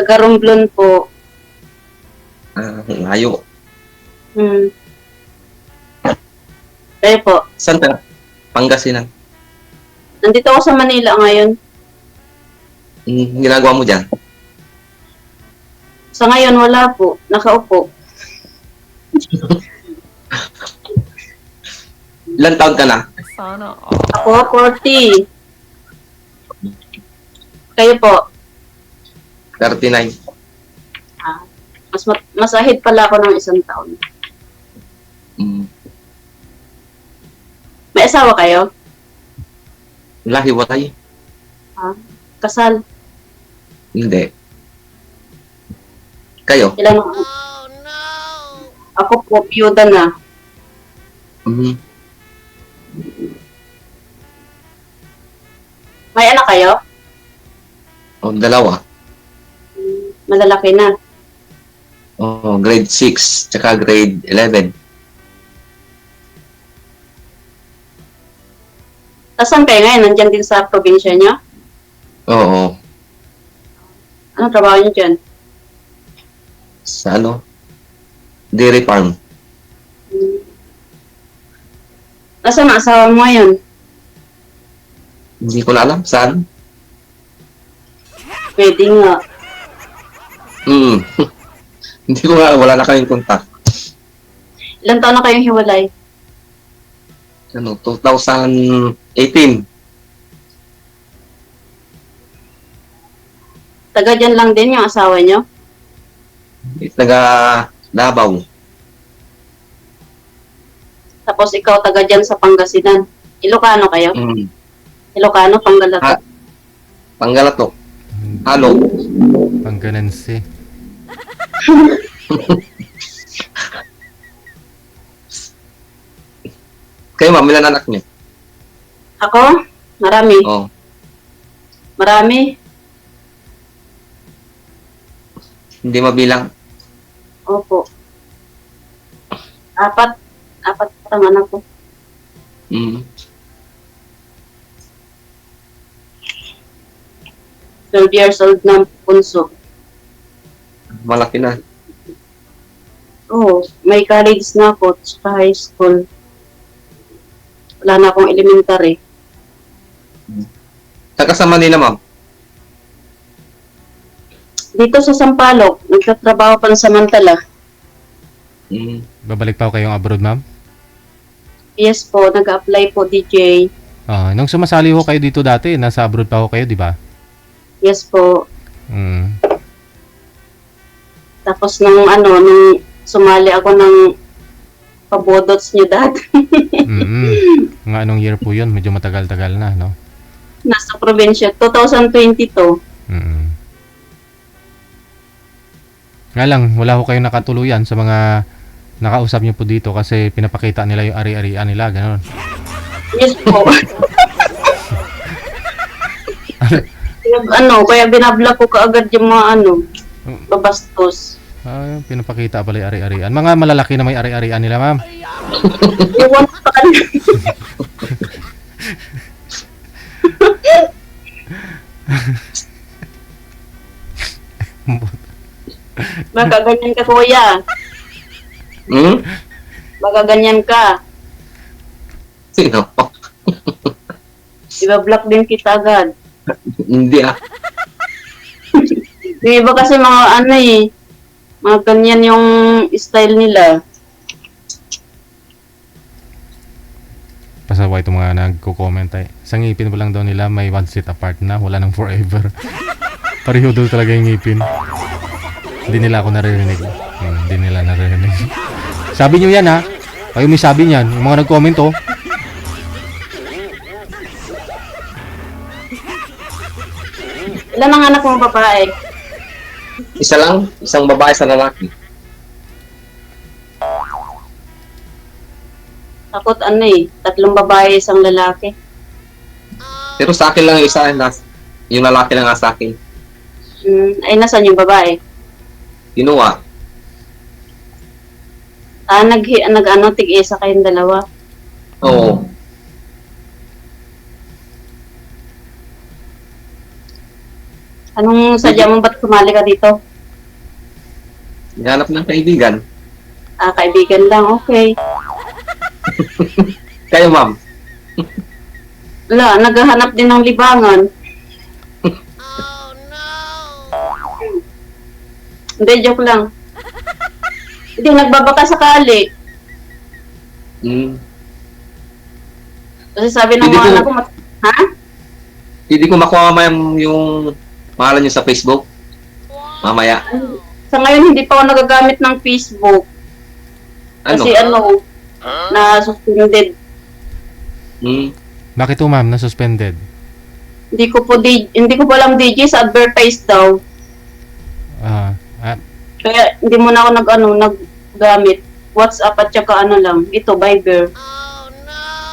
Taga Romblon po. Layo. Kayo po. Saan ka? Pangasinan. Nandito ako sa Manila ngayon. Ginagawa mo dyan? Sa ngayon, wala po. Nakaupo. Ilan taon ka na? Sana Ako, 40. Kayo po. 39. Mas ahead pala ako ng 1 taon. May asawa kayo? Wala, hiwalay. Kasal? Hindi. Kayo? Ilan? Ako po, piyuda na. May anak kayo? Dalawa. Malalaki na. Grade 6, tsaka grade 11. Saan kayo ngayon? Nandyan din sa probinsya niyo? Oo. Anong trabaho niyo dyan? Sa dairy farm. Nasaan ang asawa mo ngayon? Hindi ko na alam. Saan? Pwede nga. Hindi ko nga, wala na kaming kontak. Ilan taon na kayong hiwalay? 2018. Taga dyan lang din yung asawa niyo? Taga Davao. Tapos ikaw taga dyan sa Pangasinan. Ilocano kayo? Ilocano, Panggalato? Panggalato. Halo. Pangganense. Kayo ma'am, ilan anak niyo? Ako? Marami. Oo. Marami? Hindi mabilang. Opo. 4 ang anak ko. 12 years old na punso. Malaki na. Oo, may college na ako sa high school. Wala na akong elementary. Taga sa Manila, ma'am? Dito sa Sampaloc, nagtatrabaho pa ng samantala. Babalik pa ako kayong abroad, ma'am? Yes po, nag-apply po DJ. Nung sumasali ho kayo dito dati, nasa abroad pa ho kayo, di ba? Yes po. Tapos nung sumali ako ng pabodots niyo dati. Mga anong year po yun? Medyo matagal-tagal na, no? Nasa probinsya, 2022. Nga lang, wala ho kayong nakatuluyan sa mga nakausap niyo po dito kasi pinapakita nila yung ari-arian nila, gano'n. Yes po. Kaya binabla ko kaagad yung mga babastos. Pinapakita pala yung ari-arian. Mga malalaki na may ari-arian nila, ma'am. Iwan pa Baka ganyan ka, kuya. Baka ganyan ka. Sino? Iba-block din kita agad. Hindi Yung iba kasi mga mga ganyan yung style nila. Pasaway itong mga nagko-comment ay. Sa ngipin pa lang daw nila may 1 seat apart na, wala nang forever. Pareho daw talaga yung ngipin. Hindi nila ako naririnig. Hindi nila naririnig. Sabi nyo yan, ha? Kayo may sabi niyan. Yung mga nag-comment, oh. Ilan ang anak mong babae? Isa lang? Isang babae sa lalaki? Takot 3 babae, 1 lalaki. Pero sa akin lang yung isa. Yung lalaki lang nga sa akin. Ay, nasan yung babae? Kinuha. Tig-isa kayong dalawa. Oo. Anong sadya mo ba't sumali ka dito? Hanap ng kaibigan. Kaibigan lang, okay. Kayo, ma'am. Wala, naghahanap din ng libangan. Hindi, joke lang. Hindi, nagbabaka sakali. Kasi sabi ng Hindi mga ko- anak ko, ha? Hindi ko makuha ma'am yung pangalan niyo sa Facebook. Mamaya. Sa ngayon, hindi pa ako nagagamit ng Facebook. Ano? Kasi na-suspended. Bakit po ma'am, na-suspended? Hindi ko po alam DJ sa advertise daw. Ah, Kaya hindi mo na ako naggamit. WhatsApp at saka lang. Ito, Viber.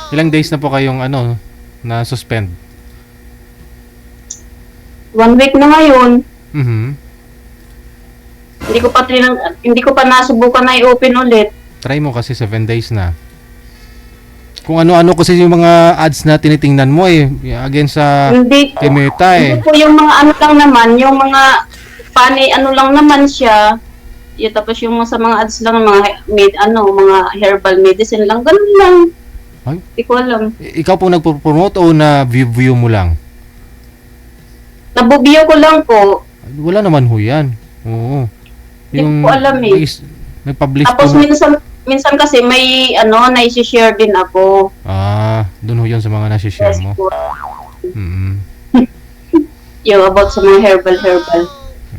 ilang days na po kayong na-suspend? 1 week na ngayon. Mhm. Hindi ko pa nasubukan na i-open ulit. Try mo kasi 7 days na. Kung ano-ano kasi yung mga ads na tinitingnan mo against sa Hindi kay Meta Hindi po yung mga lang naman, yung mga lang naman siya. Yung tapos yung sa mga ads lang, mga herbal medicine lang, ganun lang. Ay? Hindi ko alam. Ikaw po nagpo-promote o na view mo lang? Nabubiyo ko lang po. Wala naman ho yan. Oo. Hindi ko alam Nag-publish Tapos po. minsan kasi may na-share din ako. Doon ho yun sa mga nasi-share Yes mo. po. Mm. Yung about sa mga herbal.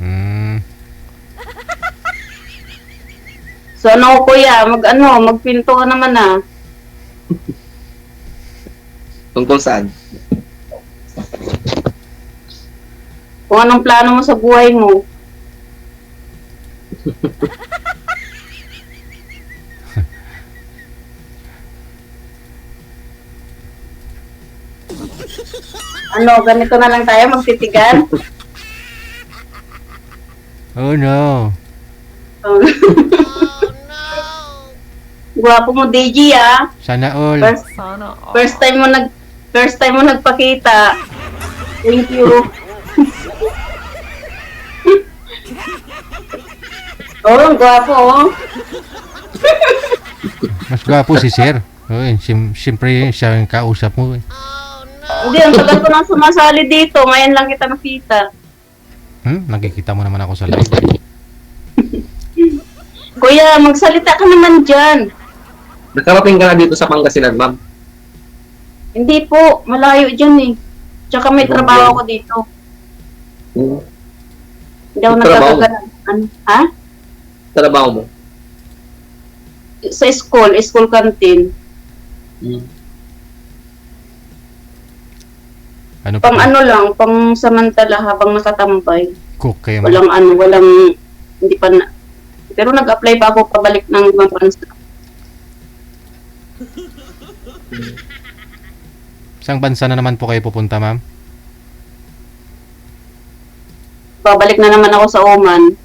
Mm. So kuya, magpinto ka naman Tungkol saan? Kung anong plano mo sa buhay mo. Ganito na lang tayo magtitigan. Oh no. Gwapo mo, DJ, Sana all. First time mo nagpakita. Thank you. Ang gwapo, Mas gwapo si Sir. Siyempre siya yung kausap mo. Hindi, ang tagal ko nang sumasali dito. Ngayon lang kita nakita. Nakikita mo naman ako sa live. Kuya, magsalita ka naman dyan. Nakarating ka na dito sa Pangasinan, ma'am. Hindi po, malayo dyan Tsaka may trabaho ako dito. Hindi ako Trabaho? nagkakagalan. Ha? Trabaho mo? Sa school canteen. Ano Pang pang samantala habang nakatambay. Cook kayo mo. Hindi pa na. Pero nag-apply pa ako pabalik ng ibang bansa. Isang bansa na naman po kayo pupunta, ma'am? Pabalik na naman ako sa Oman.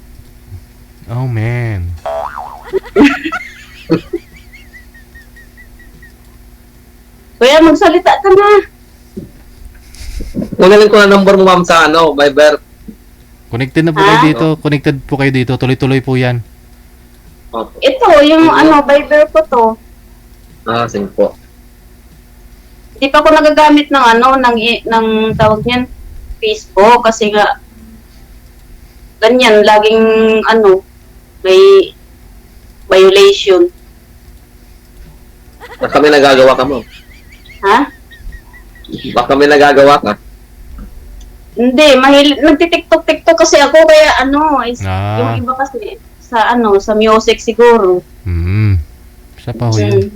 Oh, man. Kuya, magsalita ka na. Kunin ko na number mo, ma'am, sa Viber. Connected na po kayo dito. Connected po kayo dito. Tuloy-tuloy po yan. Opo. Ito, yung Viber ko to. Sige po. Hindi pa ako nagagamit ng tawag niyan, Facebook, kasi nga, ganyan, laging, may violation. Baka may nagagawa ka mo. Ha? Baka may nagagawa ka. Hindi, nagtitiktok kasi ako, kaya yung Ah. iba kasi, sa music siguro. Isa pa ho yun.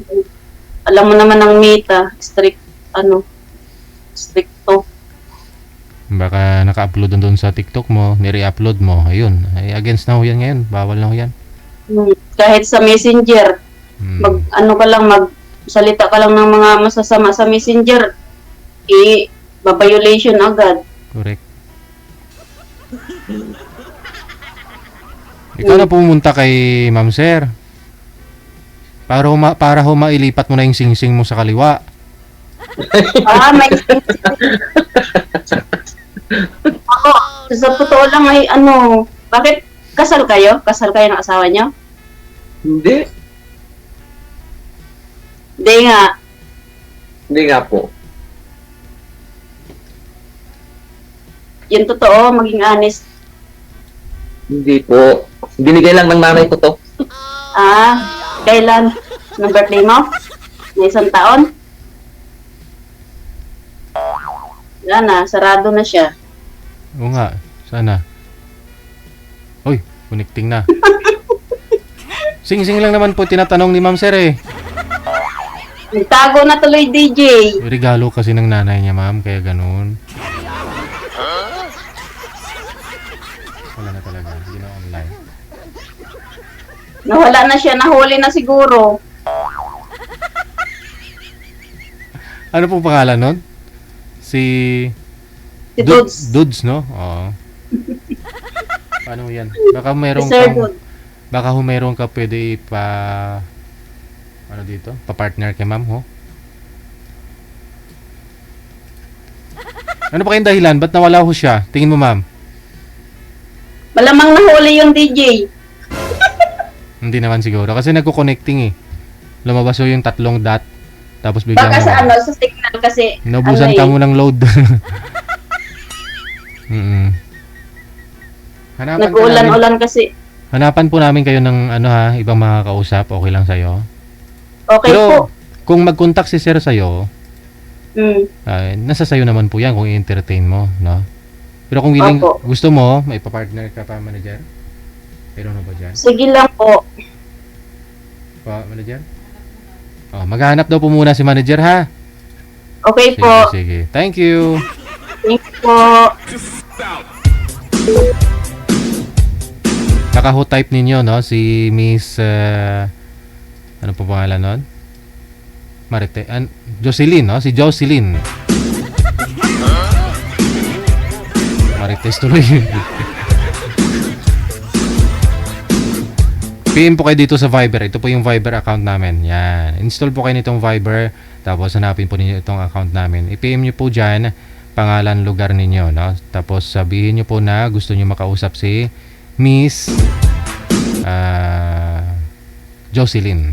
Alam mo naman ang Meta, stricto. Baka naka-upload doon sa TikTok mo, nire-upload mo. Ayun. Ay, against na ho yan ngayon. Bawal na ho yan. Kahit sa Messenger, magsalita ka lang ng mga masasama sa Messenger, babayolation agad. Correct. Ikaw na pumunta kay Ma'am Sir. Para ho mailipat mo na yung sing-sing mo sa kaliwa. May ako, Sa totoo lang ay bakit kasal kayo? Kasal kayo ng asawa niyo? Hindi. Hindi nga. Hindi nga po. Yung totoo, maging honest. Hindi po. Binigay lang ng nanay ko to. Kailan? Ng birthday mo? Na isang taon? Wala na, sarado na siya. Oo nga, sana. Uy, connecting na. Sing-sing lang naman po tinatanong ni Ma'am Sir eh. Nagtago na tuloy, DJ. Regalo kasi ng nanay niya, ma'am, kaya ganun. Wala na talaga, hindi na online. Nawala na siya, nahuli na siguro. Ano pong pangalan nun? Si Si Dudes. Dudes, no? Oo. Paano yan? Baka Si mayroong Sir kang, Dudes. baka mayroong ka pwede ano dito? Pa-partner kay ma'am, ho? Ano pa kayong dahilan? Ba't nawala ho siya? Tingin mo, ma'am? Malamang nahuli yung DJ. Hindi naman siguro. Kasi nagko-connecting eh. Lumabas ho yung 3 dot. Tapos biglang Baka sa sa signal kasi. naubusan ka mo ng load. Hanapan po namin, Nag-ulan-ulan kasi. hanapan po namin kayo ng ibang makakausap. Okay lang sa'yo. Okay po. Pero kung mag-contact si sir sa'yo, nasa sa'yo naman po yan kung i-entertain mo, no? Pero kung willing, Opo. gusto mo, may pa-partner ka pa, manager? Meron na ba dyan? Sige lang po. Manager? Oh, maghahanap daw po muna si manager, ha? Okay Sige, po. sige. Thank you. Thank you po. Nakaho-type ninyo, no? Si Miss, ano po pangalan nun? Jocelyn, no? Si Jocelyn. Marites tuloy. PM po kayo dito sa Viber. Ito po yung Viber account namin. Yan. Install po kayo nitong Viber. Tapos hanapin po ninyo itong account namin. I-PM nyo po dyan pangalan, lugar ninyo, no? Tapos sabihin nyo po na gusto nyo makausap si Miss Jocelyn.